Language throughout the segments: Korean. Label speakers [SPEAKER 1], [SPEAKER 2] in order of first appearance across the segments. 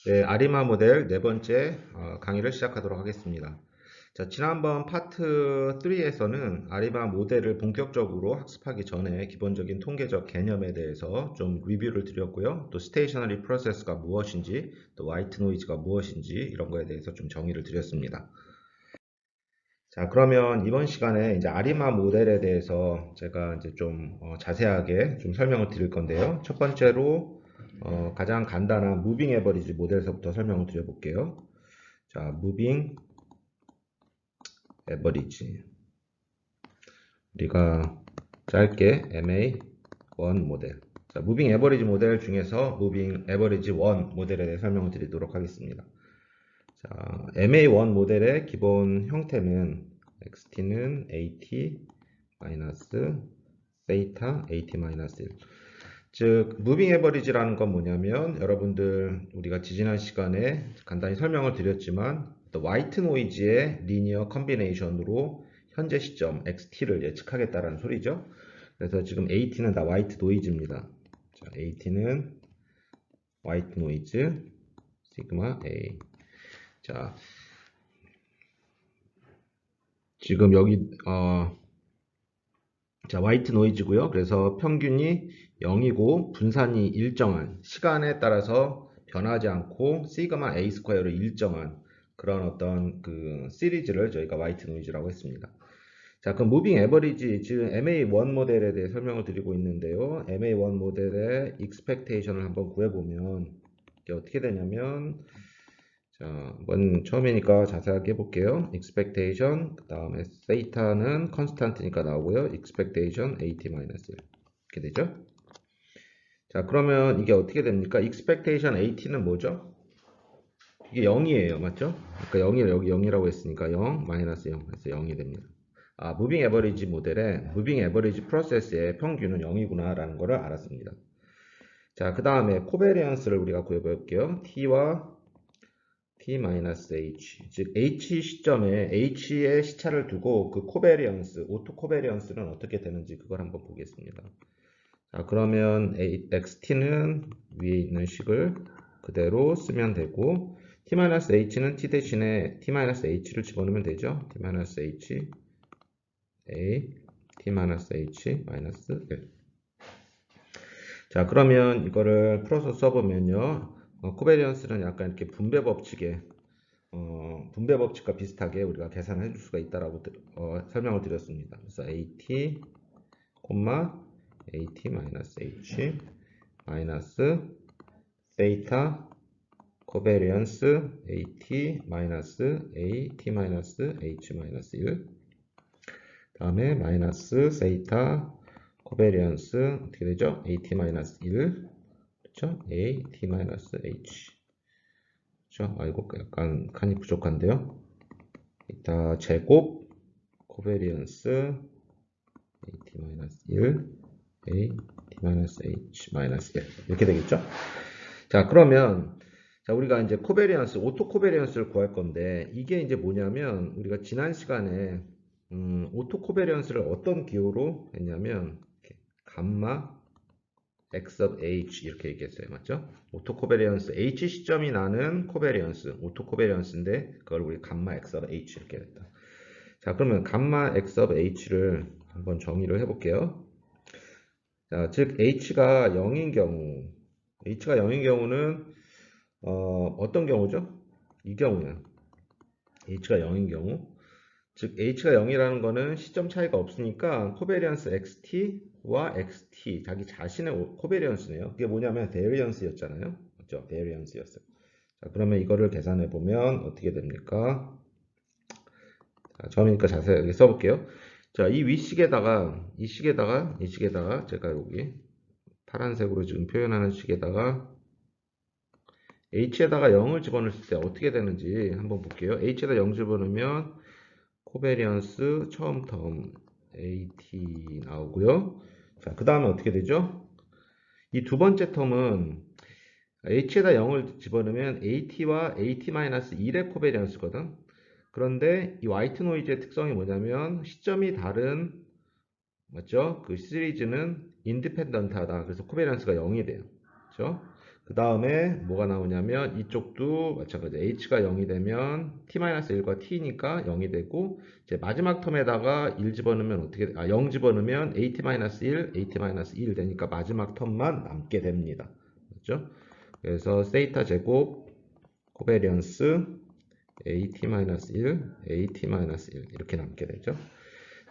[SPEAKER 1] 네, 아리마 모델 네 번째 강의를 시작하도록 하겠습니다. 자, 지난번 파트 3에서는 아리마 모델을 본격적으로 학습하기 전에 기본적인 통계적 개념에 대해서 좀 리뷰를 드렸고요. 또 스테이셔너리 프로세스가 무엇인지, 또 화이트 노이즈가 무엇인지 이런 거에 대해서 좀 정의를 드렸습니다. 자, 그러면 이번 시간에 이제 아리마 모델에 대해서 제가 이제 좀 자세하게 좀 설명을 드릴 건데요. 첫 번째로 가장 간단한 무빙 에버리지 모델서부터 설명을 드려볼게요. 자, 무빙 에버리지. 우리가 짧게 MA1 모델. 자, 무빙 에버리지 모델 중에서 무빙 에버리지 1 모델에 대해 설명을 드리도록 하겠습니다. 자, MA1 모델의 기본 형태는 XT는 AT 마이너스 세이타 AT 마이너스 1. 즉, 무빙 에버리지라는 건 뭐냐면 여러분들 우리가 지지난 시간에 간단히 설명을 드렸지만 화이트 노이즈의 리니어 컨비네이션으로 현재 시점 XT를 예측하겠다라는 소리죠. 그래서 지금 AT는 다 화이트 노이즈입니다. 자, AT는 화이트 노이즈 시그마 A. 자, 지금 여기 자, 화이트 노이즈고요. 그래서 평균이 0이고 분산이 일정한 시간에 따라서 변하지 않고 시그마 A 스퀘어를 일정한 그런 어떤 그 시리즈를 저희가 화이트 노이즈라고 했습니다. 자, 그럼 무빙 에버리지 지금 MA1 모델에 대해 설명을 드리고 있는데요. MA1 모델의 익스펙테이션을 한번 구해보면 이게 어떻게 되냐면 자, 한번 처음이니까 자세하게 해볼게요. expectation, 그 다음에 theta는 constant니까 나오고요. expectation at-1 이렇게 되죠. 자, 그러면 이게 어떻게 됩니까? expectation at는 뭐죠? 이게 0이에요. 맞죠? 그러니까 0이 여기 0이라고 했으니까 0, 마이너스 0 해서 0이 됩니다. 아, 무빙 에버리지 모델의 무빙 에버리지 프로세스의 평균은 0이구나 라는 것을 알았습니다. 자, 그 다음에 코베리언스를 우리가 구해볼게요. t와 t-h, 즉 h 시점에 h의 시차를 두고 그 코베리언스, 오토 코베리언스는 어떻게 되는지 그걸 한번 보겠습니다. 자, 그러면 xt는 위에 있는 식을 그대로 쓰면 되고 t-h는 t 대신에 t-h를 집어넣으면 되죠. t-h a t-h 마이너스 1. 자, 그러면 이거를 풀어서 써보면요. 코베리언스는 약간 이렇게 분배 법칙에 분배 법칙과 비슷하게 우리가 계산을 해줄 수가 있다라고 설명을 드렸습니다. 그래서 AT, AT 마이너스 H 마이너스 세이타 코베리언스 AT 마이너스 AT 마이너스 H 마이너스 1 다음에 마이너스 세이타 코베리언스 어떻게 되죠? AT 마이너스 1 그렇죠? AT 마이너스 H 그렇죠? 아이고 약간 칸이 부족한데요. 이따 제곱 코베리언스 AT-1 AT-H-1 이렇게 되겠죠? 자, 그러면 자, 우리가 이제 코베리언스, 오토 코베리언스를 구할 건데 이게 이제 뭐냐면 우리가 지난 시간에 오토 코베리언스를 어떤 기호로 했냐면 이렇게 감마 x of h 이렇게 얘기했어요. 맞죠? 오토 코베리언스 h 시점이 나는 코베리언스, 오토 코베리언스인데 그걸 우리 감마 x of h 이렇게 했다. 자, 그러면 감마 x of h를 한번 정의를 해볼게요. 자, 즉 h가 0인 경우는 어떤 경우죠? 이 경우는 h가 0인 경우, 즉 h가 0이라는 거는 시점 차이가 없으니까 코베리언스 xt와 xt 자기 자신의 코베리언스네요. 그게 뭐냐면 베리언스였잖아요. 맞죠? 베리언스였어요. 자, 그러면 이거를 계산해 보면 어떻게 됩니까? 자, 처음이니까 자세하게 써볼게요. 자, 이 식에다가 제가 여기 파란색으로 지금 표현하는 식에다가 h에다가 0을 집어넣을 때 어떻게 되는지 한번 볼게요. h에다 0 집어넣으면 코베리언스 처음 텀 at 나오고요. 자, 그 다음에 어떻게 되죠? 이 두 번째 텀은 h에다 0을 집어넣으면 at와 at-1의 코베리언스거든. 그런데 이 화이트 노이즈의 특성이 뭐냐면 시점이 다른 맞죠? 그 시리즈는 인디펜던트하다. 그래서 코베리언스가 0이 돼요. 그렇죠? 그 다음에 뭐가 나오냐면 이쪽도 마찬가지 h가 0이 되면 t-1과 t니까 0이 되고 이제 마지막 텀에다가 1 집어넣으면 0 집어넣으면 at-1, at-1 되니까 마지막 텀만 남게 됩니다. 그렇죠? 그래서 세이타 제곱 코베리언스 at-1, at-1 이렇게 남게 되죠.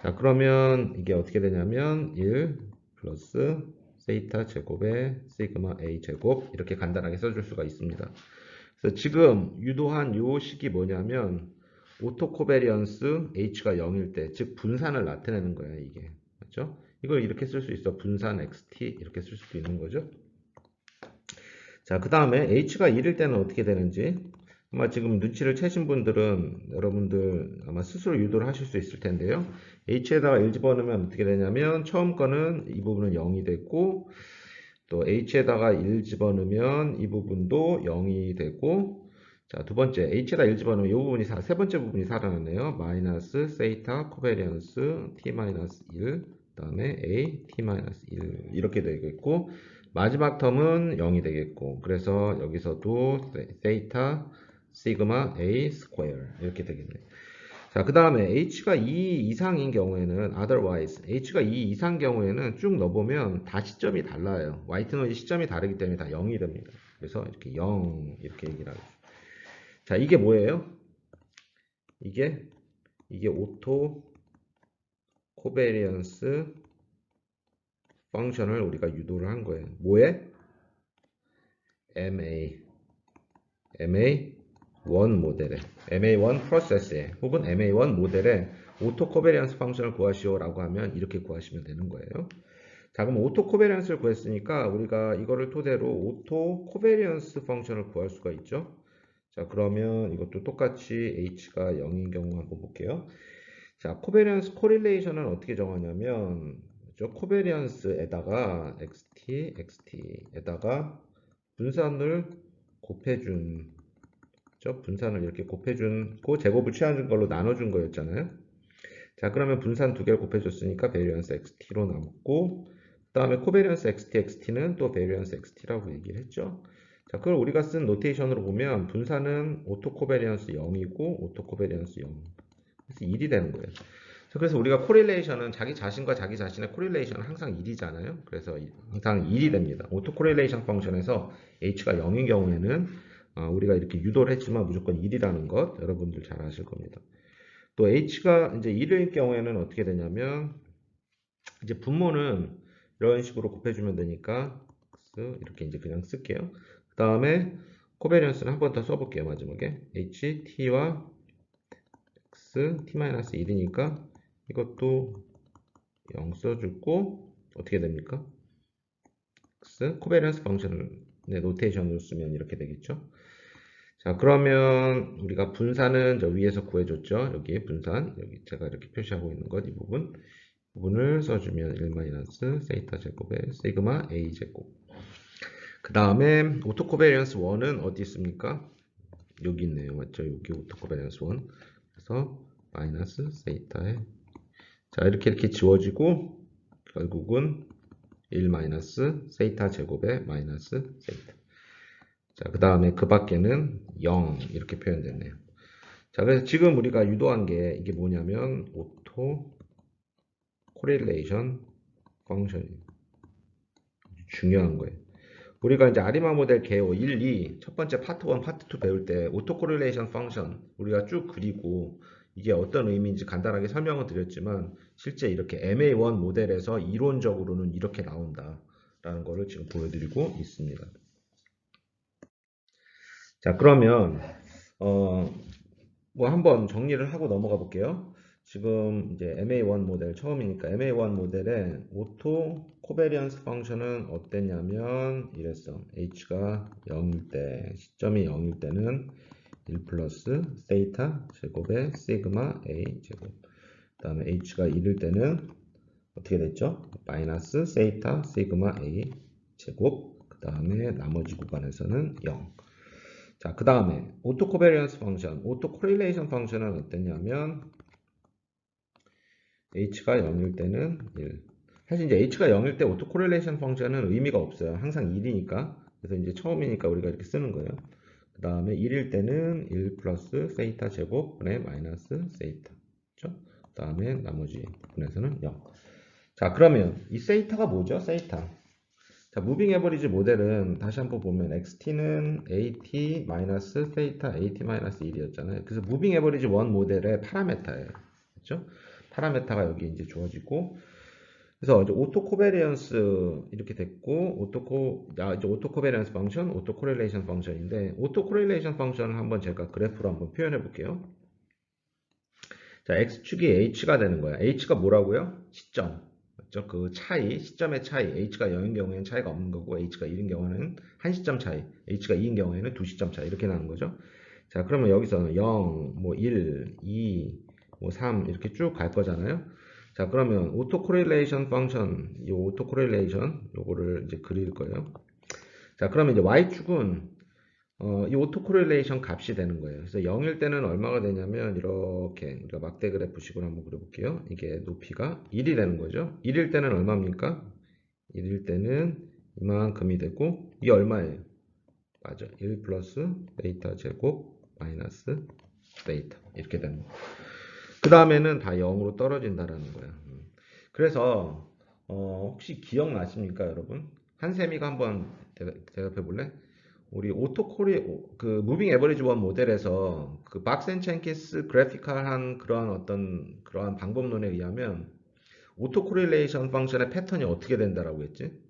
[SPEAKER 1] 자, 그러면 이게 어떻게 되냐면 1 플러스 세이타 제곱의 시그마 A 제곱 이렇게 간단하게 써줄 수가 있습니다. 그래서 지금 유도한 요 식이 뭐냐면 오토 코베리언스 H가 0일 때, 즉 분산을 나타내는 거예요, 이게. 맞죠? 이걸 이렇게 쓸 수 있어. 분산 XT 이렇게 쓸 수도 있는 거죠. 자, 그 다음에 H가 1일 때는 어떻게 되는지 아마 지금 눈치를 채신 분들은 여러분들 아마 스스로 유도를 하실 수 있을 텐데요. H에다가 1 집어넣으면 어떻게 되냐면 처음 거는 이 부분은 0이 되고 또 H에다가 1 집어넣으면 이 부분도 0이 되고 자, 두 번째 H에다 1 집어넣으면 이 부분이 세 번째 부분이 살아나네요. 마이너스 세이타 코베리언스 t-1 그 다음에 A t-1 이렇게 되겠고 마지막 텀은 0이 되겠고 그래서 여기서도 세이타 시그마 A 스퀘어 이렇게 되겠네요. 자, 그 다음에 h가 2 이상인 경우에는 otherwise h가 2 이상 경우에는 쭉 넣어보면 다 시점이 달라요. 화이트 노이즈 시점이 다르기 때문에 다 0이 됩니다. 그래서 이렇게 0 이렇게 얘기를 하죠. 자, 이게 뭐예요? 이게 오토 코베리언스 펑션을 우리가 유도를 한 거예요. 뭐에? MA1 모델에 MA1 프로세스에 혹은 MA1 모델에 오토 코베리언스 펑션을 구하시오라고 하면 이렇게 구하시면 되는 거예요. 자, 그럼 오토 코베리언스를 구했으니까 우리가 이거를 토대로 오토 코베리언스 펑션을 구할 수가 있죠. 자, 그러면 이것도 똑같이 h가 0인 경우 한번 볼게요. 자, 코베리언스 코릴레이션은 어떻게 정하냐면 코베리언스에다가 xt에다가 분산을 곱해준 분산을 이렇게 곱해준 그 제곱을 취한 걸로 나눠준 거였잖아요. 자, 그러면 분산 두 개를 곱해줬으니까 베리언스 XT로 남고 그 다음에 코베리언스 XT는 또 베리언스 XT라고 얘기를 했죠. 자, 그걸 우리가 쓴 노테이션으로 보면 분산은 오토 코베리언스 0이고 오토 코베리언스 0 그래서 1이 되는 거예요. 자, 그래서 우리가 코릴레이션은 자기 자신과 자기 자신의 코릴레이션은 항상 1이잖아요. 그래서 항상 1이 됩니다. 오토 코릴레이션 펑션에서 h가 0인 경우에는 우리가 이렇게 유도를 했지만 무조건 1이라는 것 여러분들 잘 아실 겁니다. 또 h가 이제 1일 경우에는 어떻게 되냐면 이제 분모는 이런 식으로 곱해주면 되니까 이렇게 이제 그냥 쓸게요. 그 다음에 코베리언스는 한 번 더 써볼게요. 마지막에 h t와 x t-1이니까 이것도 0 써주고 어떻게 됩니까? x 코베리언스 펑션을 노테이션으로 쓰면 이렇게 되겠죠. 자, 그러면 우리가 분산은 저 위에서 구해줬죠. 여기 분산, 여기 제가 이렇게 표시하고 있는 것, 이 부분을 써주면 1 세이타 제곱의 시그마 A 제곱. 그 다음에 오토코베리언스 1은 어디 있습니까? 여기 있네요. 맞죠? 여기 오토코베리언스 1. 그래서 마이너스 세이타에 자, 이렇게 지워지고 결국은 1 세이타 제곱의 마이너스 세이타. 자, 그 다음에 그 밖에는 0 이렇게 표현됐네요. 자, 그래서 지금 우리가 유도한 게 이게 뭐냐면 오토 코릴레이션 펑션이 중요한 거예요. 우리가 이제 아리마 모델 개요 1, 2 첫 번째 파트 1, 파트 2 배울 때 오토 코릴레이션 펑션 우리가 쭉 그리고 이게 어떤 의미인지 간단하게 설명을 드렸지만 실제 이렇게 MA1 모델에서 이론적으로는 이렇게 나온다라는 거를 지금 보여드리고 있습니다. 자, 그러면 뭐 한번 정리를 하고 넘어가 볼게요. 지금 이제 MA1 모델 처음이니까 MA1 모델의 오토 코베리언스 펑션은 어땠냐면 이랬어. h가 0일 때, 시점이 0일 때는 1 플러스 세이타 제곱의 시그마 a 제곱. 그 다음에 h가 1일 때는 어떻게 됐죠? 마이너스 세이타 시그마 a 제곱. 그 다음에 나머지 구간에서는 0. 자, 그 다음에 오토 코베리언스 펑션, 오토 코릴레이션 펑션은 어땠냐면 h가 0일 때는 1. 사실 이제 h가 0일 때 오토 코릴레이션 펑션은 의미가 없어요. 항상 1이니까. 그래서 이제 처음이니까 우리가 이렇게 쓰는 거예요. 그 다음에 1일 때는 1 플러스 세이타 제곱 분의 마이너스 세이타. 그렇죠? 그 다음에 나머지 부분에서는 0. 자, 그러면 이 세이타가 뭐죠? 세이타. 자, 무빙 에버리지 모델은 다시 한번 보면 XT는 AT 마이너스 세이타 AT 마이너스 1이었잖아요. 그래서 무빙 에버리지 원 모델의 파라메타예요. 그렇죠? 파라메타가 여기 이제 주어지고, 그래서 이제 오토 코베리언스 이렇게 됐고, 이제 오토 코베리언스 펑션, 오토 코렐레이션 펑션인데, 오토 코렐레이션 펑션을 한번 제가 그래프로 한번 표현해 볼게요. 자, x축이 h가 되는 거야. h가 뭐라고요? 시점. 맞죠? 그 차이, 시점의 차이. h가 0인 경우에는 차이가 없는 거고, h가 1인 경우에는 한 시점 차이, h가 2인 경우에는 두 시점 차이. 이렇게 나는 거죠. 자, 그러면 여기서 0, 뭐 1, 2, 뭐 3 이렇게 쭉 갈 거잖아요. 자, 그러면 오토 코렐레이션 펑션, 이 오토 코렐레이션 요거를 이제 그릴 거예요. 자, 그러면 이제 y축은 이 오토코렐레이션 값이 되는 거예요. 그래서 0일 때는 얼마가 되냐면 이렇게 우리가 막대 그래프식으로 한번 그려볼게요. 이게 높이가 1이 되는 거죠. 1일 때는 얼마입니까? 1일 때는 이만큼이 되고 이게 얼마예요? 맞아. 1 플러스 데이터 제곱 마이너스 데이터 이렇게 되는 거예요. 그 다음에는 다 0으로 떨어진다라는 거예요. 그래서 혹시 기억나십니까, 여러분? 한세미가 한번 대답해 볼래? 우리 오토코리 그 무빙 에버리지 원 모델에서 그 박센첸키스 그래피컬한 그런 어떤 그러한 방법론에 의하면 오토 코릴레이션 펑션의 패턴이 어떻게 된다라고 했지?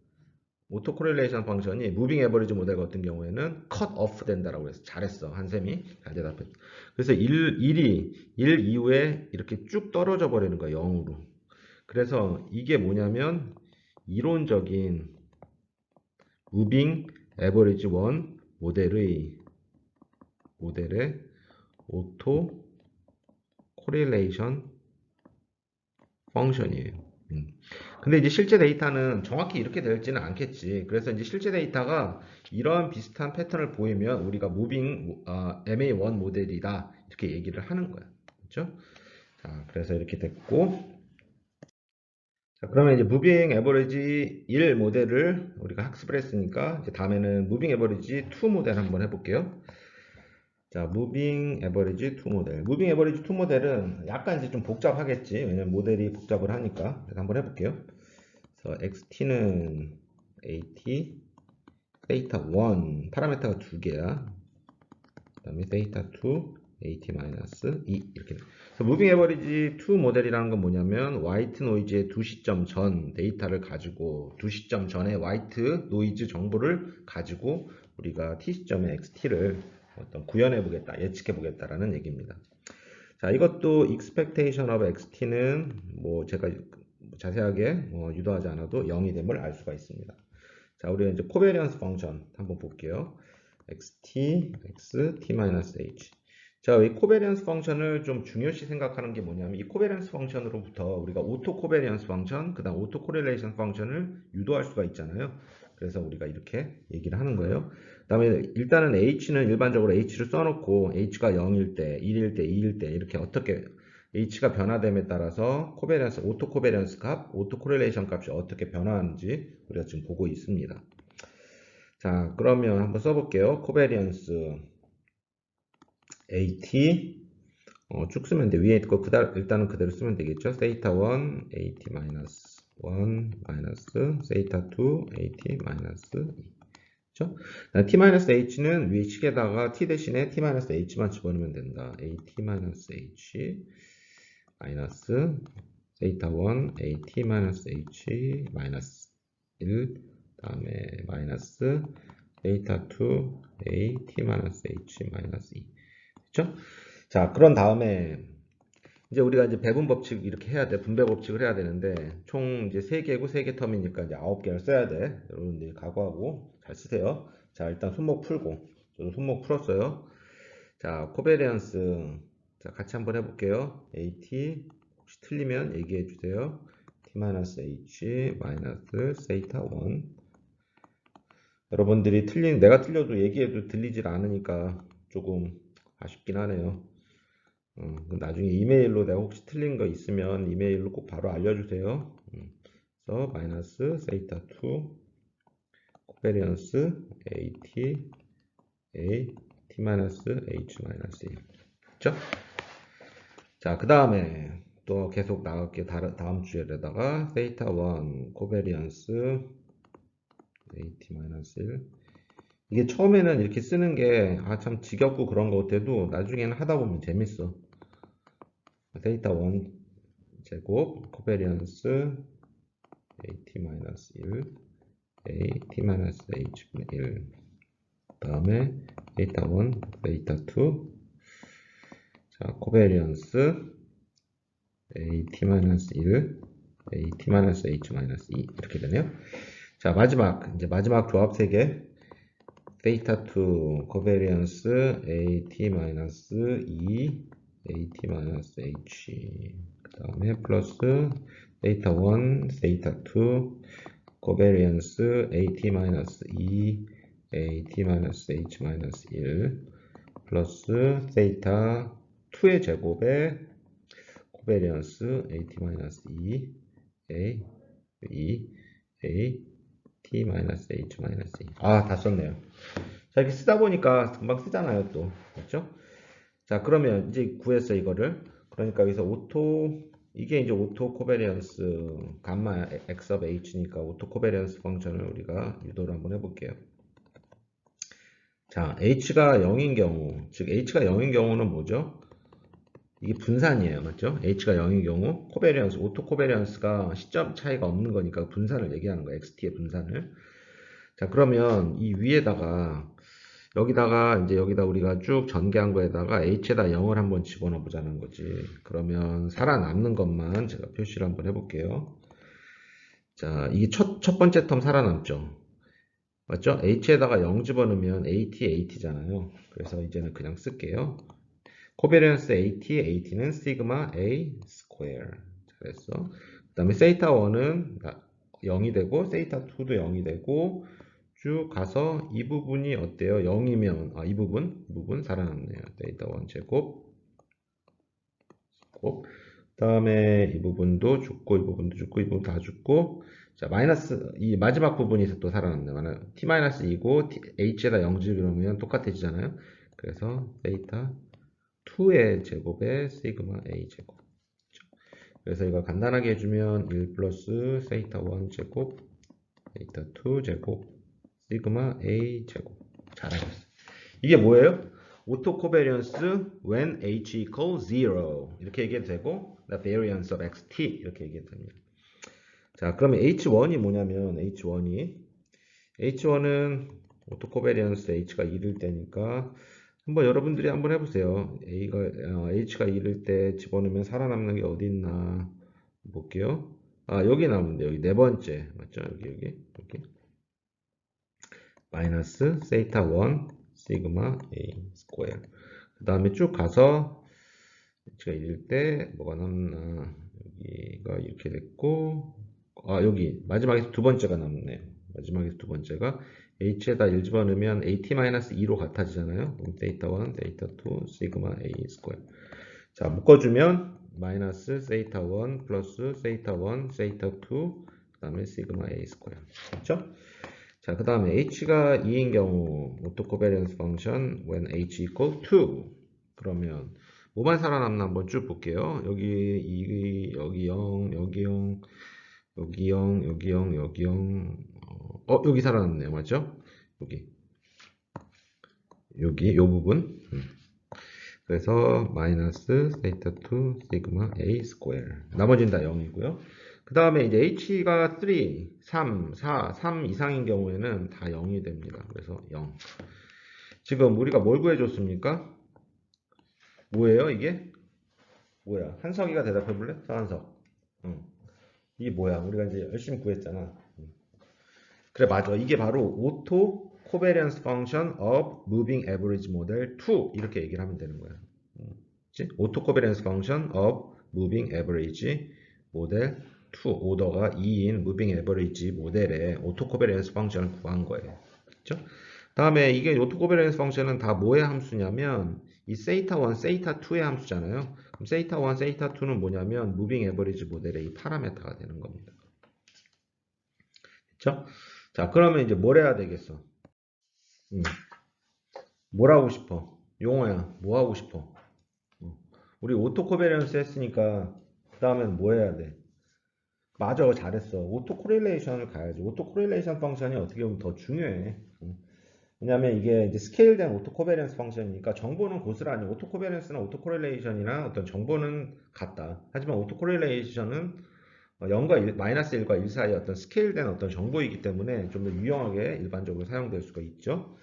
[SPEAKER 1] 오토 코릴레이션 펑션이 무빙 에버리지 모델 같은 경우에는 컷 오프 된다라고 했어. 잘했어. 한샘이 잘 대답했어. 그래서 1 이후에 이렇게 쭉 떨어져 버리는 거야. 0으로. 그래서 이게 뭐냐면 이론적인 무빙 에버리지 원 모델의 오토 코릴레이션 펑션이에요. 근데 이제 실제 데이터는 정확히 이렇게 될지는 않겠지. 그래서 이제 실제 데이터가 이러한 비슷한 패턴을 보이면 우리가 무빙 MA1 모델이다 이렇게 얘기를 하는 거야. 그렇죠? 자, 그래서 이렇게 됐고, 자, 그러면 이제 무빙 에버리지 1 모델을 우리가 학습을 했으니까 이제 다음에는 무빙 에버리지 2 모델 한번 해볼게요. 자, 무빙 에버리지 2 모델. 무빙 에버리지 2 모델은 약간 이제 좀 복잡하겠지. 왜냐면 모델이 복잡을 하니까. 그래서 한번 해볼게요. 그래서 XT는 AT, 데이터 1, 파라미터가 두 개야. 그 다음에 데이터 2, AT-2 이렇게. 그래서 무빙 에버리지 2 모델이라는 건 뭐냐면 화이트 노이즈의 두 시점 전 데이터를 가지고 두 시점 전에 화이트 노이즈 정보를 가지고 우리가 T 시점의 XT를 어떤 구현해 보겠다, 예측해 보겠다라는 얘기입니다. 자, 이것도 expectation of XT는 뭐 제가 자세하게 유도하지 않아도 0이 됨을 알 수가 있습니다. 자, 우리가 이제 코베리언스 펑션 한번 볼게요. xt, x, t-h. 자, 이 코베리언스 펑션을 좀 중요시 생각하는 게 뭐냐면 이 코베리언스 펑션으로부터 우리가 오토 코베리언스 펑션, 그다음 오토 코렐레이션 펑션을 유도할 수가 있잖아요. 그래서 우리가 이렇게 얘기를 하는 거예요. 그다음에 일단은 h는 일반적으로 h를 써놓고 h가 0일 때, 1일 때, 2일 때 이렇게 어떻게 h가 변화됨에 따라서 코베리언스, 오토 코베리언스 값, 오토 코렐레이션 값이 어떻게 변화하는지 우리가 지금 보고 있습니다. 자, 그러면 한번 써볼게요. 코베리언스 AT 쭉 쓰면 돼. 위에 거 일단은 그대로 쓰면 되겠죠. 세이타 1 AT 마이너스 1 마이너스 세이타 2 AT 마이너스 2. 그렇죠? T 마이너스 H는 위에 식에다가 T 대신에 T 마이너스 H만 집어넣으면 된다. AT 마이너스 H 마이너스 세이타 1 AT 마이너스 H 마이너스 1 다음에 마이너스 데이터 2 a t-h 마이너스 2. 그렇죠? 자, 그런 다음에 이제 우리가 이제 배분 법칙 이렇게 해야 돼. 분배 법칙을 해야 되는데 총 이제 3개고 3개 텀이니까 이제 9개를 써야 돼. 여러분들이 각오하고 잘 쓰세요. 자, 일단 손목 풀고 저도 손목 풀었어요. 자, 코베리언스 자, 같이 한번 해볼게요. AT 혹시 틀리면 얘기해 주세요. t-h 마이너스 세이타 1 여러분들이 내가 틀려도 얘기해도 들리질 않으니까 조금 아쉽긴 하네요. 나중에 이메일로 내가 혹시 틀린 거 있으면 이메일로 꼭 바로 알려주세요. 그래서 마이너스 세이타 2 코베리언스 AT T-H-1. 그쵸? 자, 그 다음에 또 계속 나갈게요. 다음 주에다가 theta 1 코베리언스 AT-1. 이게 처음에는 이렇게 쓰는 게 참 지겹고 그런 것 같아도 나중에는 하다 보면 재밌어. theta 1 제곱 코베리언스 AT-1 AT-H-1 그 다음에 theta 1 theta 2 자, 코베리언스 AT-1 AT-H-2 이렇게 되네요. 자, 이제 마지막 조합 3개 theta 2 코베리언스 AT-2 AT-H 그 다음에 플러스 theta 1 theta 2 코베리언스 AT-2 AT-H-1 플러스 theta 2의 제곱에 코베리언스 AT-2 AT-H-2 다 썼네요. 자, 이렇게 쓰다 보니까 금방 쓰잖아요, 또. 그렇죠? 자, 그러면 이제 구했어, 이거를. 그러니까 여기서 이게 이제 오토 코베리언스 감마 x of h니까 오토 코베리언스 펑션을 우리가 유도를 한번 해볼게요. 자, h가 0인 경우, 즉 h가 0인 경우는 뭐죠? 이게 분산이에요. 맞죠? h가 0인 경우 코베리언스, 오토 코베리언스가 시점 차이가 없는 거니까 분산을 얘기하는 거예요. xt의 분산을. 자, 그러면 이 위에다가 여기다 우리가 쭉 전개한 거에다가 h에다 0을 한번 집어넣어 보자는 거지. 그러면 살아남는 것만 제가 표시를 한번 해볼게요. 자, 이게 첫 번째 텀 살아남죠. 맞죠? h에다가 0 집어넣으면 at잖아요. 그래서 이제는 그냥 쓸게요. 코베리언스 at는 시그마 a 스퀘어. 잘했어. 그 다음에 세이타 1은 0이 되고 세이타 2도 0이 되고 쭉 가서 이 부분이 어때요? 0이면 이 부분 살아남네요. 세이타 1 제곱 그 다음에 이 부분도 죽고 이 부분도 죽고 이 부분 다 죽고 자 마이너스 이 마지막 부분이 또 살아남네요. t-2고 h에다 0 집으면 똑같아지잖아요. 그래서 세이타 2의 제곱에 시그마 a 제곱. 그래서 이거 간단하게 해주면 1 플러스 세이타 1 제곱 세이타 2 제곱 시그마 a 제곱. 잘하셨어요. 이게 뭐예요? 오토 코베리언스 when h equals 0 이렇게 얘기해도 되고 the variance of xt 이렇게 얘기해도 됩니다. 자, 그러면 h1이 뭐냐면 h1은 오토 코베리언스 h가 1일 때니까 한번 여러분들이 한번 해보세요. h가 1일 때 집어넣으면 살아남는 게 어디 있나 볼게요. 여기 나오는데 여기 네 번째 맞죠? 여기 마이너스 세이타 1 시그마 a 스퀘어. 그 다음에 쭉 가서 h가 1일 때 뭐가 남나 여기가 이렇게 됐고 여기 마지막에서 두 번째가 남네요. 마지막에서 두 번째가 h에다 1 집어넣으면 at-2로 같아지잖아요. 그럼 세이타 1, 세이타 2, 시그마 a 스퀘어. 자, 묶어주면 마이너스 세이타 1 플러스 세이타 1, 세이타 2, 그 다음에 시그마 a 스퀘어. 그렇죠? 자, 그 다음에 h가 2인 경우 오토 코베리언스 펑션 when h equal 2 그러면 뭐만 살아남나 한번 쭉 볼게요. 여기 0, 여기 0, 여기 0, 여기 0, 여기 0 여기 살아남네요. 맞죠? 여기 요 부분 그래서 마이너스 세이타 2 시그마 a 스퀘어 나머지는 다 0이고요. 그 다음에 이제 h가 3, 3 이상인 경우에는 다 0이 됩니다. 그래서 0. 지금 우리가 뭘 구해줬습니까? 뭐예요 이게? 뭐야? 한석이가 대답해 볼래? 서한석. 이게 뭐야? 우리가 이제 열심히 구했잖아. 그래 맞아. 이게 바로 오토 코베리언스 펑션 of moving average model 2 이렇게 얘기를 하면 되는 거야. 오토 코베리언스 펑션 of moving average model 2 오더가 2인 moving average 모델의 오토 코베리언스 펑션을 구한 거예요. 그렇죠? 다음에 이게 오토 코베리언스 펑션은 다 뭐의 함수냐면 이 세이타 1, 세이타 2의 함수잖아요. 그럼 세이타 1, 세이타 2는 뭐냐면 무빙 에버리지 모델의 이 파라메타가 되는 겁니다. 그렇죠? 자, 그러면 이제 뭘 해야 되겠어? 음, 뭘 하고 싶어? 용어야, 뭐 하고 싶어? 우리 오토 코베런스 했으니까 그 다음엔 뭐 해야 돼? 맞아, 잘했어. 오토 코릴레이션을 가야지. 오토 코릴레이션 펑션이 어떻게 보면 더 중요해. 왜냐하면 이게 이제 스케일된 오토 코베런스 펑션이니까 정보는 고스란히 오토 코베런스나 오토 코릴레이션이나 어떤 정보는 같다. 하지만 오토 코릴레이션은 0과 1, 마이너스 1과 1 사이의 어떤 스케일된 어떤 정보이기 때문에 좀 더 유용하게 일반적으로 사용될 수가 있죠.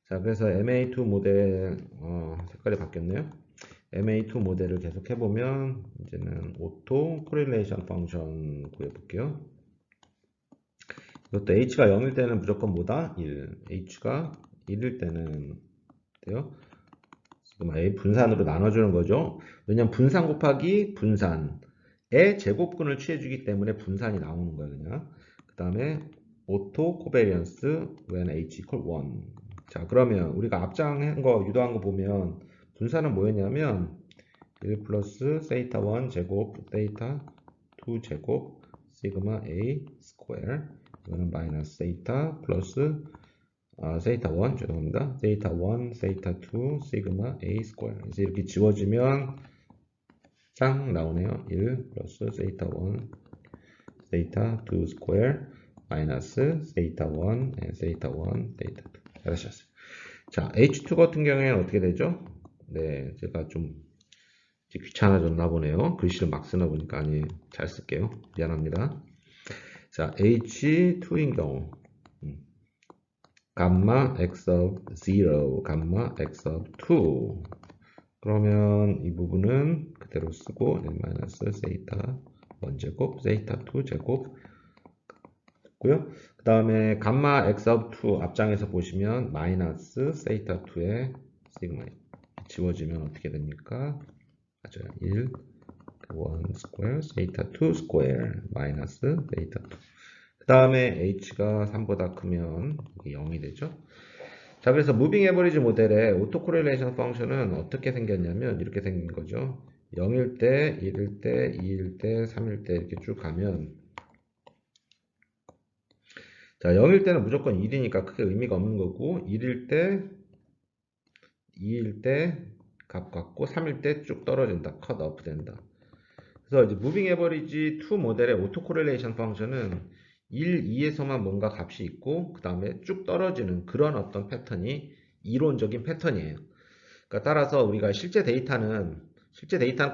[SPEAKER 1] 자, 그래서 MA2 모델 색깔이 바뀌었네요. MA2 모델을 계속 해보면 이제는 오토 코릴레이션 펑션 구해볼게요. 이것도 h가 0일 때는 무조건 뭐다? 1. h가 1일 때는 돼요. 지금 a 분산으로 나눠주는 거죠. 왜냐면 분산 곱하기 분산의 제곱근을 취해주기 때문에 분산이 나오는 거예요. 그냥. 그 다음에 오토 코베리언스 when h equal 1. 자, 그러면 우리가 앞장한 거 유도한 거 보면 분산은 뭐였냐면 1 플러스 세이타 1 제곱 세이타 2 제곱 시그마 a 스퀘어, 이거는 마이너스 세이타 플러스 세이타 1 죄송합니다. 세이타 1 세이타 2 시그마 a 스퀘어. 그래서 이렇게 지워지면 짱 나오네요. 1 플러스 세이타 1 세이타 2 스퀘어 마이너스 세이타 1 세이타 1 세이타 2. 잘하셨어요. 자, H2 같은 경우에는 어떻게 되죠? 네, 제가 좀 귀찮아졌나 보네요. 글씨를 막 쓰나 보니까. 아니, 잘 쓸게요. 미안합니다. 자, H2인 경우 감마 x of 0, 감마 x of 2. 그러면 이 부분은 그대로 쓰고 1 마이너스 세이타 1제곱 세이타 2제곱 고요. 그 다음에 감마 x of 2 앞장에서 보시면 마이너스 세이타 2의 시그마 지워지면 어떻게 됩니까? 맞아요. 1 1 스퀘어 세이타 2 스퀘어 마이너스 세이타 2. 그 다음에 h가 3보다 크면 이게 0이 되죠. 자, 그래서 무빙 에버리지 모델의 오토 코릴레이션 펑션은 어떻게 생겼냐면 이렇게 생긴 거죠. 0일 때, 1일 때, 2일 때, 3일 때 이렇게 쭉 가면, 자, 0일 때는 무조건 1이니까 크게 의미가 없는 거고, 1일 때, 2일 때 값 같고, 3일 때 쭉 떨어진다. 컷 오프 된다. 그래서 이제 무빙 에버리지 2 모델의 오토 코릴레이션 펑션은 1, 2에서만 뭔가 값이 있고 그 다음에 쭉 떨어지는 그런 어떤 패턴이 이론적인 패턴이에요. 그러니까 따라서 우리가 실제 데이터는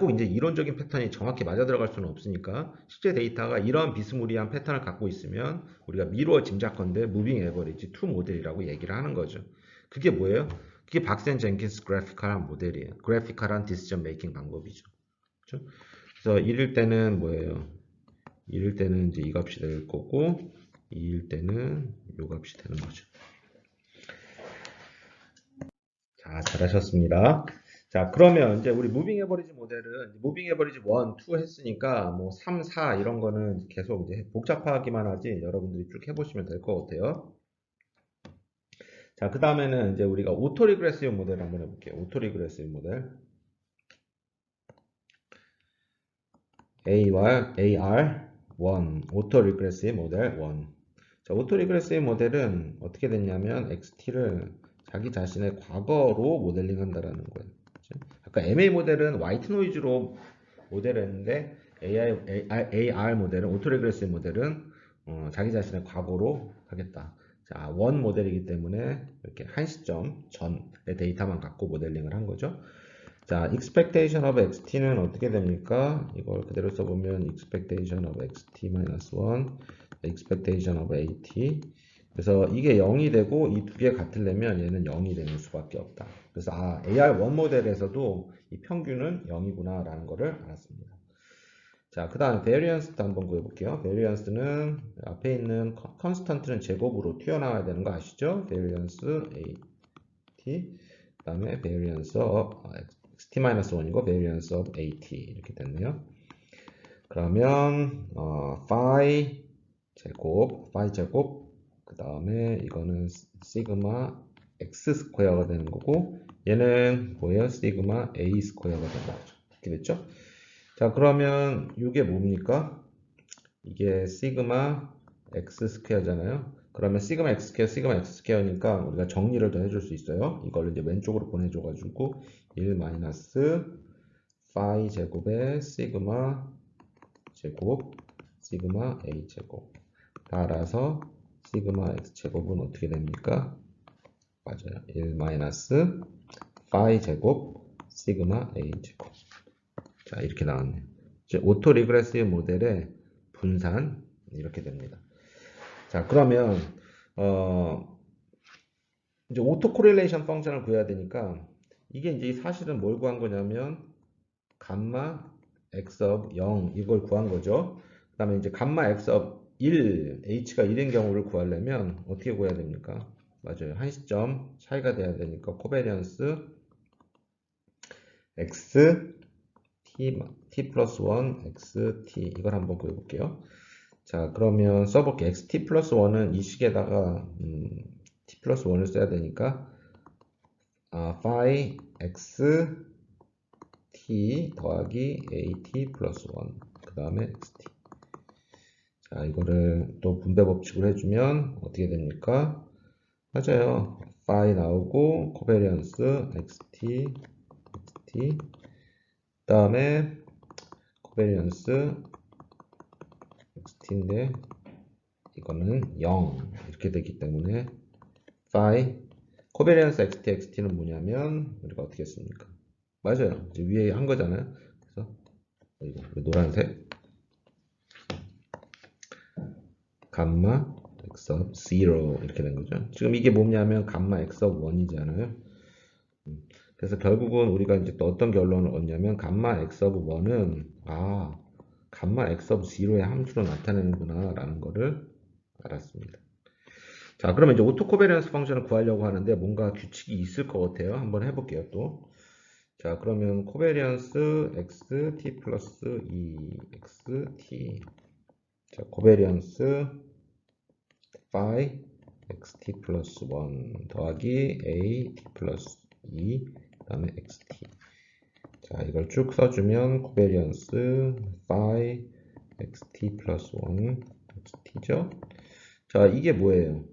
[SPEAKER 1] 꼭 이제 이론적인 패턴이 정확히 맞아 들어갈 수는 없으니까 실제 데이터가 이런 비스무리한 패턴을 갖고 있으면 우리가 미루어 짐작컨대 무빙 에버리지 2 모델이라고 얘기를 하는 거죠. 그게 뭐예요? 그게 박센 젠킨스 그래피컬한 모델이에요. 그래피컬한 디시전 메이킹 방법이죠. 그렇죠? 그래서 1일 때는 뭐예요? 1일 때는 이제 이 값이 될 거고 2일 때는 이 값이 되는 거죠. 자, 잘하셨습니다. 자, 그러면 이제 우리 무빙 에버리지 모델은 무빙 에버리지 1, 2 했으니까 뭐 3, 4 이런 거는 계속 이제 복잡하기만 하지 여러분들이 쭉 해보시면 될 것 같아요. 자, 그 다음에는 이제 우리가 오토 리그레시브 모델 한번 해볼게요. 오토 리그레시브 모델. AR1 오토 리그레시브 모델 1. 자, 오토 리그레시브 모델은 어떻게 됐냐면 XT를 자기 자신의 과거로 모델링 한다라는 거예요. 그렇죠? 아까 MA 모델은 화이트 노이즈로 모델했는데 AR 모델은 오토 리그레시브 모델은 자기 자신의 과거로 하겠다. 자, 원 모델이기 때문에 이렇게 한 시점 전의 데이터만 갖고 모델링을 한 거죠. 자, expectation of xt는 어떻게 됩니까? 이걸 그대로 써보면 expectation of xt-1, expectation of at. 그래서 이게 0이 되고 이 두 개 같으려면 얘는 0이 되는 수밖에 없다. 그래서 AR1 모델에서도 이 평균은 0이구나 라는 거를 알았습니다. 자, 그 다음에 variance도 한번 구해볼게요. variance는 앞에 있는 constant는 제곱으로 튀어나와야 되는 거 아시죠? variance at. 그 다음에 variance of xt-1이고 variance of at 이렇게 됐네요. 그러면 phi 제곱 그 다음에 이거는 시그마 x 스퀘어가 되는 거고 얘는 뭐예요? 시그마 a 스퀘어가 되는 거죠. 이렇게 됐죠? 자, 그러면 이게 뭡니까? 이게 시그마 x 스퀘어잖아요. 그러면 시그마 x 스퀘어, 시그마 x 스퀘어니까 우리가 정리를 더 해줄 수 있어요. 이걸 이제 왼쪽으로 보내줘가지고 1 마이너스 파이 제곱의 시그마 제곱, 시그마 a 제곱 따라서 시그마 x 제곱은 어떻게 됩니까? 맞아요. 1 마이너스 파이 제곱, 시그마 a 제곱. 자, 이렇게 나왔네요. 이제 오토 리그레시브 모델의 분산 이렇게 됩니다. 자, 그러면 이제 오토 코릴레이션 펑션을 구해야 되니까 이게 이제 사실은 뭘 구한 거냐면 감마 x of 0 이걸 구한 거죠. 그 다음에 이제 감마 x of 1 h가 1인 경우를 구하려면 어떻게 구해야 됩니까? 맞아요. 한 시점 차이가 돼야 되니까 코베리언스 x t 플러스 1 x t 이걸 한번 구해볼게요. 자, 그러면 써볼게요. xt 플러스 1은 이 식에다가 t 플러스 1을 써야 되니까 phi x t 더하기 at 플러스 1 그 다음에 xt. 자, 이거를 또 분배 법칙을 해주면 어떻게 됩니까? 맞아요. phi 나오고 코베리언스 xt xt 그 다음에 코베리언스 xt인데 이거는 0 이렇게 되기 때문에 phi 코베리언스 xt xt는 뭐냐면 우리가 어떻게 했습니까? 맞아요. 이제 위에 한 거잖아요. 그래서 이거 노란색 감마 x of 0 이렇게 된 거죠. 지금 이게 뭐냐면 감마 x of 1이잖아요. 그래서 결국은 우리가 이제 또 어떤 결론을 얻냐면 감마 x of 1은 감마 x of 0의 함수로 나타내는구나 라는 거를 알았습니다. 자, 그러면 이제 오토코베리언스 펑션을 구하려고 하는데 뭔가 규칙이 있을 것 같아요. 한번 해볼게요 또. 자, 그러면 코베리언스 x t 플러스 2 x t. 자, 코베리언스 phi x t 플러스 1 더하기 a t 플러스 2 그 다음에 x t. 자, 이걸 쭉 써주면 코베리언스 phi x t 플러스 1 x t죠. 자, 이게 뭐예요?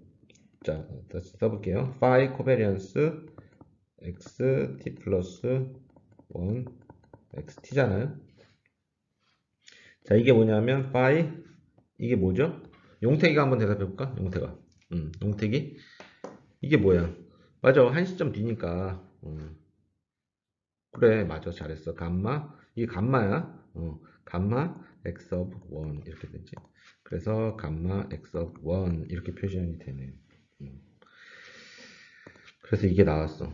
[SPEAKER 1] 자, 다시 써볼게요. phi 코베리언스 x t 플러스 1 x t잖아요. 자, 이게 뭐냐면 phi 이게 뭐죠? 용태기가 한번 대답해 볼까? 용태가. 용태기. 이게 뭐야? 맞아. 한 시점 뒤니까. 그래, 맞아. 잘했어. 감마. 이게 감마야. 감마 x of 1 이렇게 되지. 그래서 감마 x of 1 이렇게 표시이 되네. 그래서 이게 나왔어.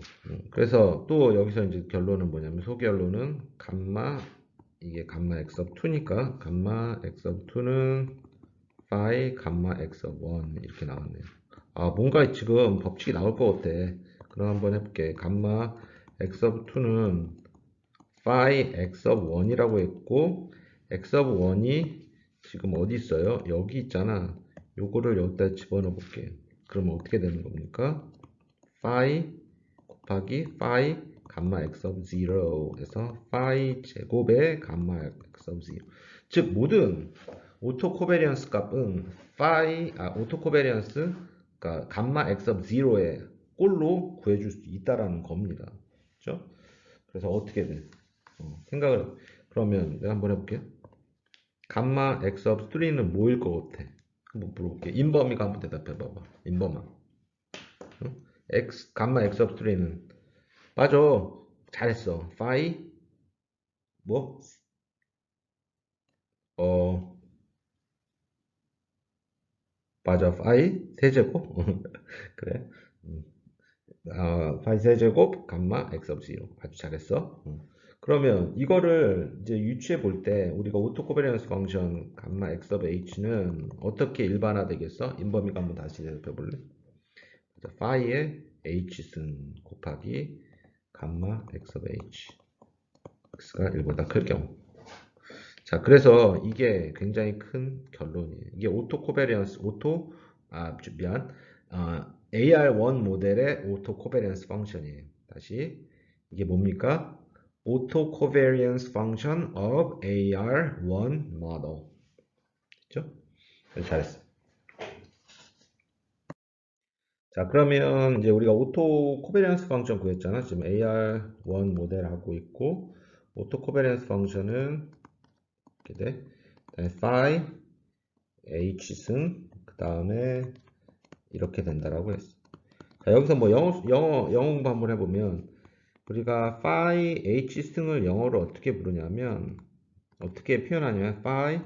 [SPEAKER 1] 그래서 또 여기서 이제 결론은 뭐냐면 소결론은 감마 이게 감마 x of 2니까 감마 x of 2는 phi 감마 x of 1 이렇게 나왔네요. 뭔가 지금 법칙이 나올 것 같아. 그럼 한번 해볼게. 감마 x of 2는 phi x of 1이라고 했고 x of 1이 지금 어디 있어요? 여기 있잖아. 요거를 여기다 집어넣어 볼게. 그러면 어떻게 되는 겁니까? phi 곱하기 phi 감마 x of 0에서 phi 제곱의 감마 x of 0. 즉 모든 오토 코베리언스 값은 오토 코베리언스 그러니까 감마 x of 0의 꼴로 구해줄 수 있다라는 겁니다. 그렇죠? 그래서 어떻게 돼? 생각을 그러면 내가 한번 해볼게요. 감마 x of 3는 뭐일 것 같아? 한번 물어볼게. 인범이가 한번 대답해 봐봐. 인범아. 감마 x of 3는 맞아. 잘했어. phi 뭐? 맞아. phi 세제곱? 그래. phi 세제곱 감마 x of 0. 아주 잘했어. 그러면 이거를 이제 유추해 볼 때 우리가 오토 코베리언스 펑션 감마 x of h는 어떻게 일반화 되겠어? 인범위가 한번 다시 대답해 볼래? phi의 h승 곱하기 감마 x of h x가 1보다 클 경우. 자, 그래서 이게 굉장히 큰 결론이에요. 이게 오토 코베리언스 AR1 모델의 오토 코베리언스 펑션이에요. 다시 이게 뭡니까? 오토 코베리언스 펑션 of AR1 model. 그렇죠? 잘했어. 자, 그러면 이제 우리가 오토 코베리언스 펑션 구했잖아. 지금 AR1 모델 하고 있고, 오토 코베리언스 펑션은 이렇게 돼. 그다음에 phi h승, 그 다음에 이렇게 된다라고 했어. 자, 여기서 뭐 영어 공부 한번 해보면, 우리가 phi h승을 영어로 어떻게 부르냐면, 어떻게 표현하냐면, phi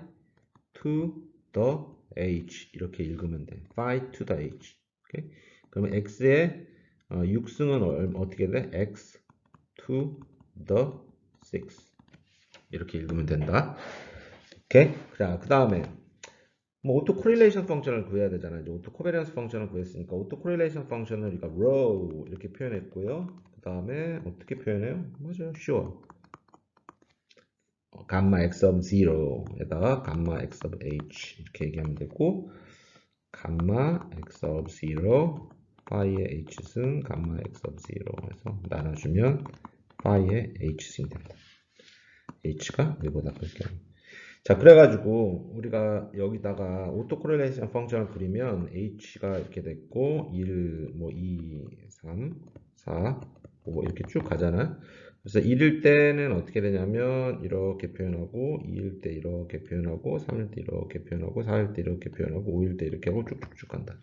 [SPEAKER 1] to the h 이렇게 읽으면 돼. phi to the h. 오케이? 그러면 x의 6승은 어떻게 돼? x to the 6 이렇게 읽으면 된다. 오케이? 자, 그 다음에 뭐 오토 코릴레이션 펑션을 구해야 되잖아. 이제 오토 코베리언스 펑션을 구했으니까 오토 코릴레이션 펑션을 우리가 row 이렇게 표현했고요. 그 다음에 어떻게 표현해요? 맞아요. sure. 감마 x of 0에다가 감마 x of h 이렇게 얘기하면 되고, 감마 x of 0 파이의 h승 감마 x of 0 해서 나눠주면 파이의 h승이 된다. h가 1보다 클게. 자, 그래가지고 우리가 여기다가 오토 코릴레이션 펑션을 그리면 h가 이렇게 됐고 1, 뭐 2, 3, 4, 5 이렇게 쭉 가잖아. 그래서 1일 때는 어떻게 되냐면 이렇게 표현하고, 2일 때 이렇게 표현하고, 3일 때 이렇게 표현하고, 4일 때 이렇게 표현하고, 5일 때 이렇게 하고 쭉쭉쭉 간다.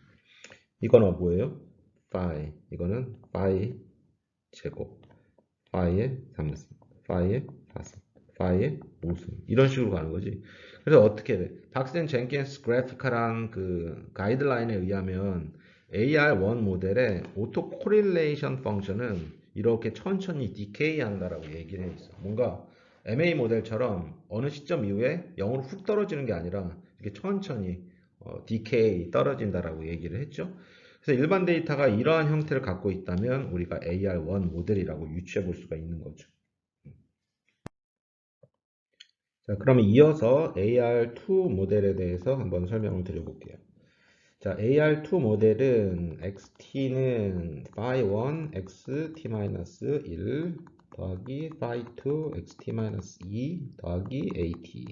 [SPEAKER 1] 이거는 뭐예요? phi. 이거는 phi 제곱, phi의 3승, phi의 4승, phi의 5승 이런 식으로 가는 거지. 그래서 어떻게 돼? 박센 젠킨스 그래피카랑 그 가이드라인에 의하면 AR1 모델의 오토 코릴레이션 펑션은 이렇게 천천히 디케이 한다라고 얘기를 해 있어. 뭔가 MA 모델처럼 어느 시점 이후에 0으로 훅 떨어지는 게 아니라 이렇게 천천히 디케이 떨어진다라고 얘기를 했죠. 그래서 일반 데이터가 이러한 형태를 갖고 있다면 우리가 AR1 모델이라고 유추해 볼 수가 있는 거죠. 자, 그러면 이어서 AR2 모델에 대해서 한번 설명을 드려볼게요. 자, AR2 모델은 XT는 phi1 xt-1 더하기 phi2 xt-2 더하기 AT.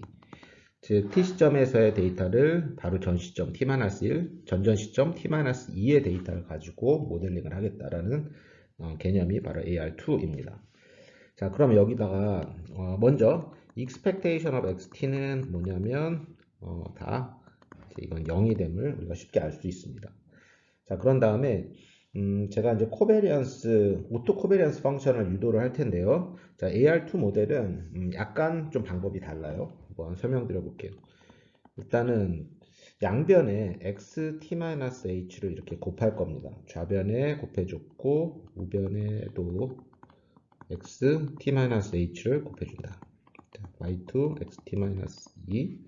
[SPEAKER 1] 즉, t 시점에서의 데이터를 바로 전 시점 t-1, 전전 시점 t-2의 데이터를 가지고 모델링을 하겠다라는 개념이 바로 AR2입니다. 자, 그럼 여기다가 먼저 expectation of xt는 뭐냐면 다 이건 0이 됨을 우리가 쉽게 알 수 있습니다. 자, 그런 다음에 제가 이제 오토 코베리언스 펑션을 유도를 할 텐데요. 자, AR2 모델은 약간 좀 방법이 달라요. 한번 설명드려 볼게요. 일단은 양변에 xt-h를 이렇게 곱할 겁니다. 좌변에 곱해줬고 우변에도 xt-h를 곱해준다. y2 xt-2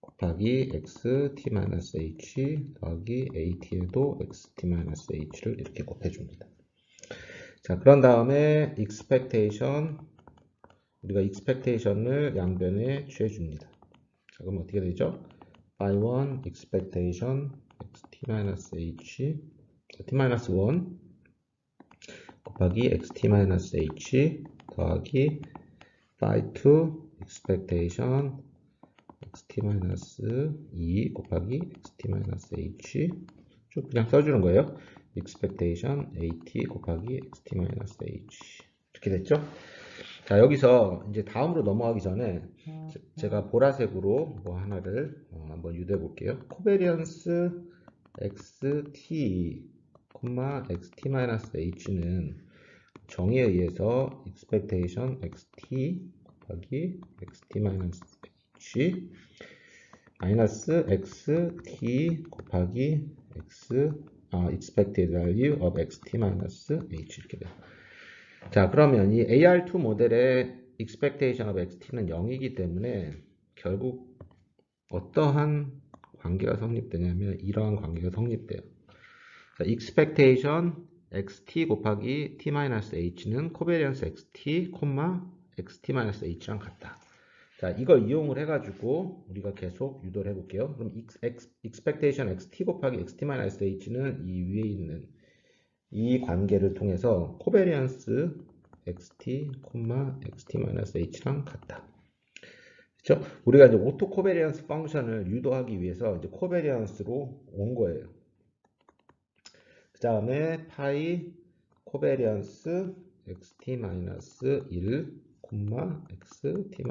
[SPEAKER 1] 곱하기 xt-h 더하기 at에도 xt-h를 이렇게 곱해줍니다. 자, 그런 다음에 우리가 expectation을 양변에 취해줍니다. 자, 그럼 어떻게 되죠? phi1 expectation xt-h t-1 곱하기 xt-h 더하기 phi2 expectation xt-2 곱하기 xt-h 쭉 그냥 써주는 거예요. expectation at 곱하기 xt-h 이렇게 됐죠? 자, 여기서 이제 다음으로 넘어가기 전에 제가 보라색으로 뭐 하나를 한번 유도해 볼게요. 코베리언스 xt, xt-h는 정의에 의해서 expectation xt 곱하기 xt-h 마이너스 xt 곱하기 expected value of xt-h 이렇게 돼요. 자, 그러면 이 AR2 모델의 expectation of xt는 0이기 때문에 결국 어떠한 관계가 성립되냐면 이러한 관계가 성립돼요. 자, expectation xt 곱하기 t-h는 코베리언스 xt, xt-h랑 같다. 자, 이걸 이용을 해가지고 우리가 계속 유도를 해볼게요. 그럼 expectation xt 곱하기 xt-h는 이 위에 있는 이 관계를 통해서 코베리언스 xt, xt-h랑 같다. 그렇죠? 우리가 이제 오토 코베리언스 펑션을 유도하기 위해서 이제 코베리언스로 온 거예요. 다음에 파이 코베리언스 xt-1,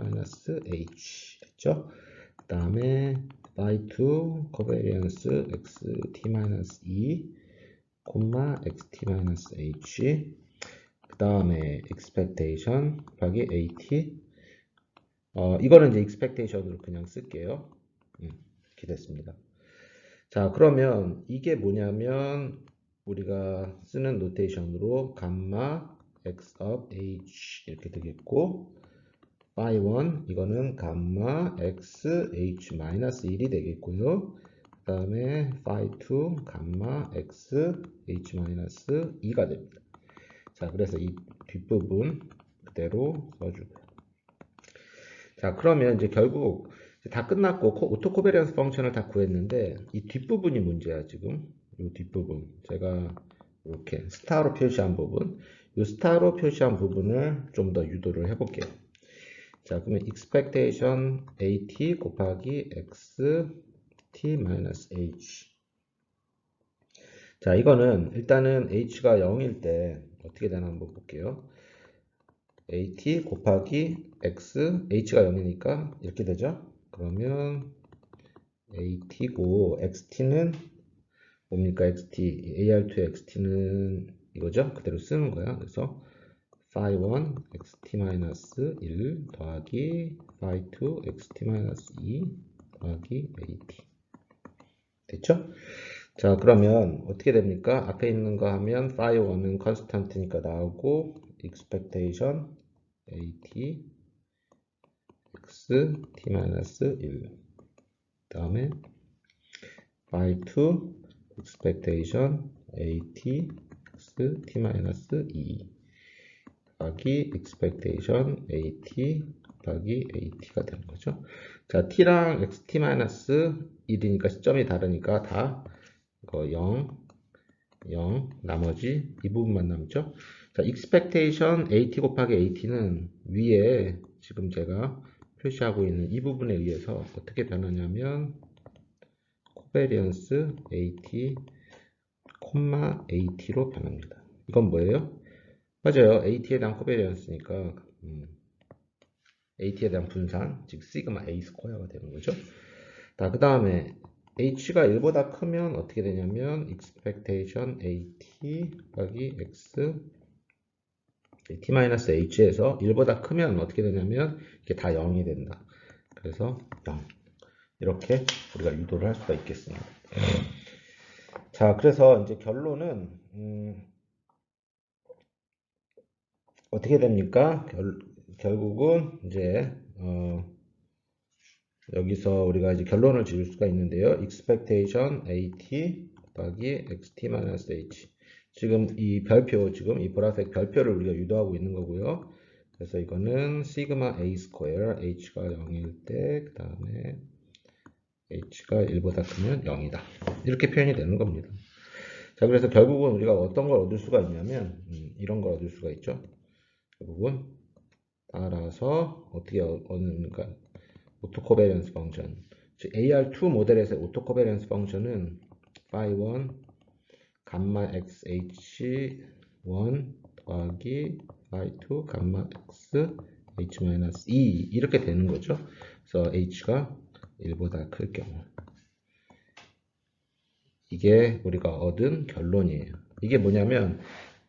[SPEAKER 1] xt-h 됐죠? 그 다음에 by2 코베리언스 xt-2, xt-h 그 다음에 expectation 곱하기 at 이거는 이제 expectation으로 그냥 쓸게요. 이렇게 됐습니다. 자, 그러면 이게 뭐냐면 우리가 쓰는 노테이션으로 감마 x of h 이렇게 되겠고 phi1 이거는 감마 x h-1이 되겠고요. 그 다음에 phi2 감마 x h-2가 됩니다. 자, 그래서 이 뒷부분 그대로 써주고요. 자, 그러면 이제 결국 다 끝났고 오토 코베리언스 펑션을 다 구했는데 이 뒷부분이 문제야 지금. 이 뒷부분 제가 이렇게 스타로 표시한 부분, 이 스타로 표시한 부분을 좀 더 유도를 해볼게요. 자, 그러면 expectation at 곱하기 x t-h. 자, 이거는 일단은 h가 0일 때 어떻게 되나 한번 볼게요. at 곱하기 x, h가 0이니까 이렇게 되죠. 그러면 at고 xt는 뭡니까? xt, ar2 xt는 이거죠. 그대로 쓰는 거야. 그래서 phi1 xt-1 더하기 phi2 xt-2 더하기 at 됐죠? 자, 그러면 어떻게 됩니까? 앞에 있는 거 하면 phi1은 컨스탄트니까 나오고 expectation at x t-1 다음에 phi2 expectation at x t-2 더하기 expectation at 더하기 at가 되는 거죠. 자, t랑 x t-1이니까 시점이 다르니까 다 이거 0, 0, 나머지 이 부분만 남죠. 자, expectation at 곱하기 at는 위에 지금 제가 표시하고 있는 이 부분에 의해서 어떻게 변하냐면 코베리언스 at, at로 변합니다. 이건 뭐예요? 맞아요. at에 대한 코베리언스니까 at에 대한 분산, 즉 시그마 a 스퀘어가 되는 거죠. 자, 그 다음에 h가 1보다 크면 어떻게 되냐면 expectation at 곱하기 x t-h에서 1보다 크면 어떻게 되냐면 이게 다 0이 된다. 그래서 0 이렇게 우리가 유도를 할 수가 있겠습니다. 자, 그래서 이제 결론은 어떻게 됩니까? 결국은 이제 여기서 우리가 이제 결론을 지을 수가 있는데요. expectation at 곱하기 xt-h 지금 이 별표, 지금 이 보라색 별표를 우리가 유도하고 있는 거고요. 그래서 이거는 시그마 a 스퀘어 h가 0일 때 그 다음에 h가 1보다 크면 0이다. 이렇게 표현이 되는 겁니다. 자, 그래서 결국은 우리가 어떤 걸 얻을 수가 있냐면 이런 걸 얻을 수가 있죠. 결국은 따라서 어떻게 얻는가? 오토코베리언스 펑션. 즉 AR2 모델에서의 오토코베리언스 펑션은 phi1 감마 xh1 더하기 phi2 감마 x h-2 이렇게 되는 거죠. 그래서 h가 1보다 클 경우 이게 우리가 얻은 결론이에요. 이게 뭐냐면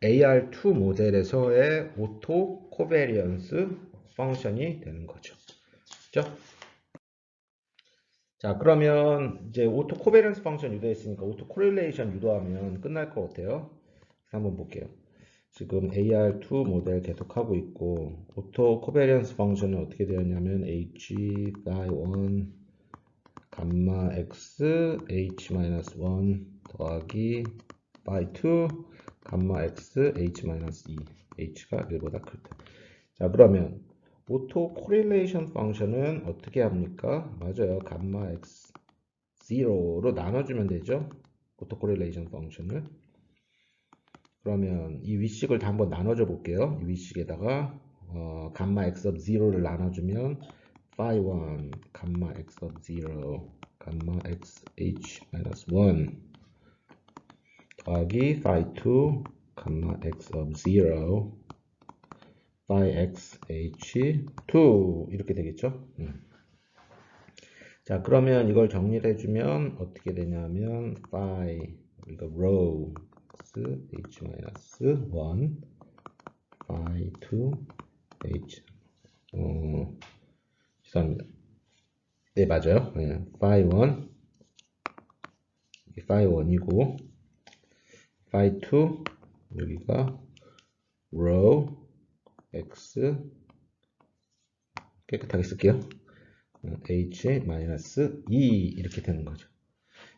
[SPEAKER 1] AR2 모델에서의 오토 코베리언스 펑션이 되는 거죠. 그렇죠? 자, 그러면 이제 오토 코베리언스 펑션 유도했으니까 오토 코릴레이션 유도하면 끝날 것 같아요. 한번 볼게요. 지금 AR2 모델 계속하고 있고 오토 코베리언스 펑션은 어떻게 되었냐면 h by 1 감마 x h-1 더하기 by 2 감마 x h-2 h가 1보다 클 때. 자, 그러면 오토 코릴레이션 펑션은 어떻게 합니까? 맞아요. 감마 x 0로 나눠주면 되죠. 오토 코릴레이션 펑션을. 그러면 이 위식을 다 한번 나눠줘 볼게요. 이 위식에다가 감마 x of 0를 나눠주면 phi 1 감마 x of 0 감마 x h-1 더하기 phi2, x of 0, phi x h2 이렇게 되겠죠. 자, 그러면 이걸 정리를 해주면 어떻게 되냐면 phi 우리가 row x h-1 phi 2 h 죄송합니다. 네, 맞아요. 네, phi 1 phi 1이고 phi 2 여기가 row x 깨끗하게 쓸게요. h-2 이렇게 되는 거죠.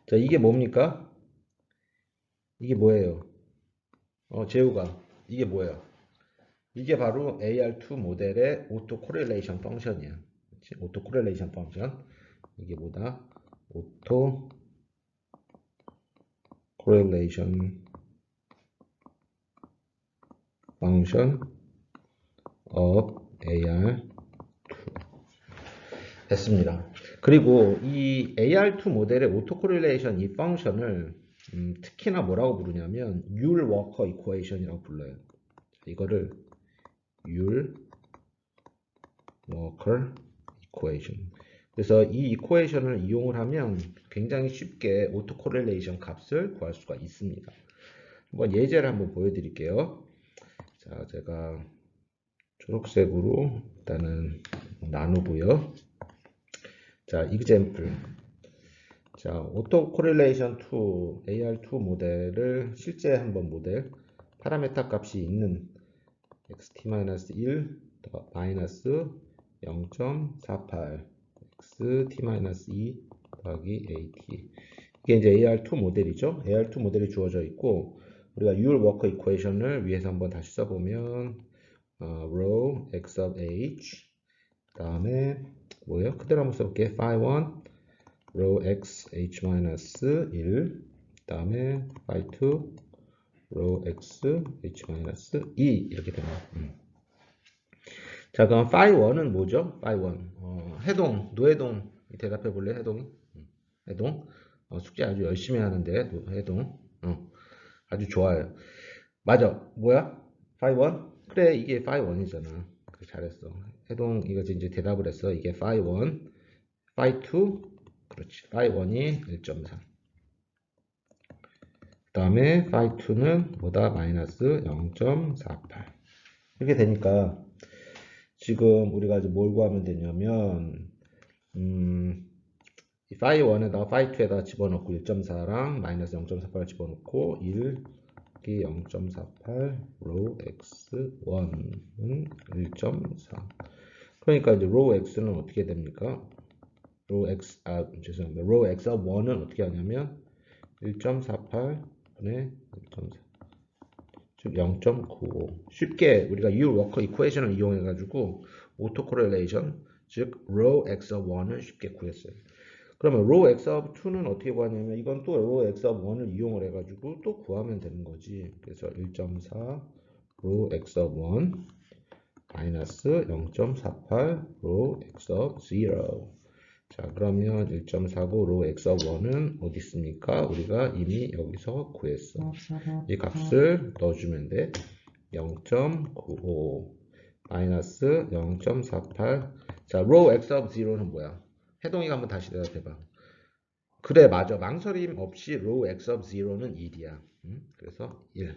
[SPEAKER 1] 자, 이게 뭡니까? 이게 뭐예요? 재우가 이게 뭐예요? 이게 바로 AR2 모델의 오토 코렐레이션 펑션이야. 그치? 오토 코렐레이션 펑션. 이게 뭐다? 오토 코렐레이션 펑션 of AR2 됐습니다. 그리고 이 AR2 모델의 오토 코렐레이션 이 펑션을 특히나 뭐라고 부르냐면 율 워커 이퀘이션이라고 불러요. 이거를 율 워커 이퀘이션. 그래서 이 이퀘이션을 이용을 하면 굉장히 쉽게 오토 코렐레이션 값을 구할 수가 있습니다. 한번 예제를 한번 보여드릴게요. 자, 제가 초록색으로 일단은 나누고요. 자, example. 자, 오토 코렐레이션 2 AR2 모델을 실제 한번 모델 파라메타 값이 있는 xt-1 마이너스 0.48 xt-2 더하기 at 이게 이제 AR2 모델이죠. AR2 모델이 주어져 있고 우리가 율 워커 이퀘이션을 위해서 한번 다시 써보면 row x of h 다음에 뭐예요? 그대로 한번 써볼게요. phi 1 row x h-1 다음에 phi 2 row x h-2 이렇게 됩니다. 자, 그럼 phi 1은 뭐죠? phi 1 해동, 노해동 대답해 볼래? 해동이? 해동 숙제 아주 열심히 하는데 해동 아주 좋아요. 맞아. 뭐야? phi 1? 그래, 이게 phi 1이잖아. 그래, 잘했어. 해동 이거 이제 대답을 했어. 이게 phi 1, phi 2, 그렇지. phi 1이 1.3. 그 다음에 phi 2는 뭐다? 마이너스 0.48. 이렇게 되니까 지금 우리가 이제 뭘 구하면 되냐면 이 phi 1에다가 phi 2에다 집어넣고 1.4랑 마이너스 0.48을 집어넣고 1 0.48 row x1은 1.4 그러니까 이제 row x는 어떻게 됩니까? row x 죄송합니다. row x1은 어떻게 하냐면 1.48분의 1.4 즉 0.95 쉽게 우리가 이 워커 이퀘이션을 이용해 가지고 오토 코렐레이션 즉 row x1을 쉽게 구했어요. 그러면 row x of 2는 어떻게 구하냐면 이건 또 row x of 1을 이용을 해가지고 또 구하면 되는 거지. 그래서 1.4 row x of 1 마이너스 0.48 row x of 0. 자, 그러면 1.49 row x of 1은 어디 있습니까? 우리가 이미 여기서 구했어. 이 값을 넣어주면 돼. 0.95 마이너스 0.48. 자, row x of 0는 뭐야? 해동이가 한번 다시 대답해봐. 그래, 맞아. 망설임 없이 row x of 0는 1이야. 그래서 1.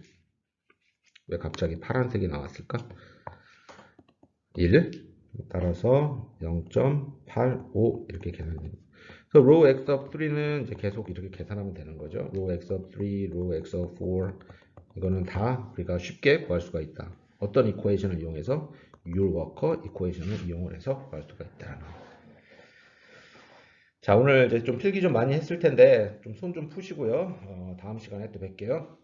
[SPEAKER 1] 왜 갑자기 파란색이 나왔을까? 1. 따라서 0.85 이렇게 계산됩니다. 그래서 row x of 3는 이제 계속 이렇게 계산하면 되는 거죠. row x of 3, row x of 4 이거는 다 우리가 쉽게 구할 수가 있다. 어떤 이퀘이션을 이용해서 율 워커 이퀘이션을 이용을 해서 구할 수가 있다는 거. 자, 오늘 이제 좀 필기 좀 많이 했을 텐데 좀 손 좀 푸시고요. 다음 시간에 또 뵐게요.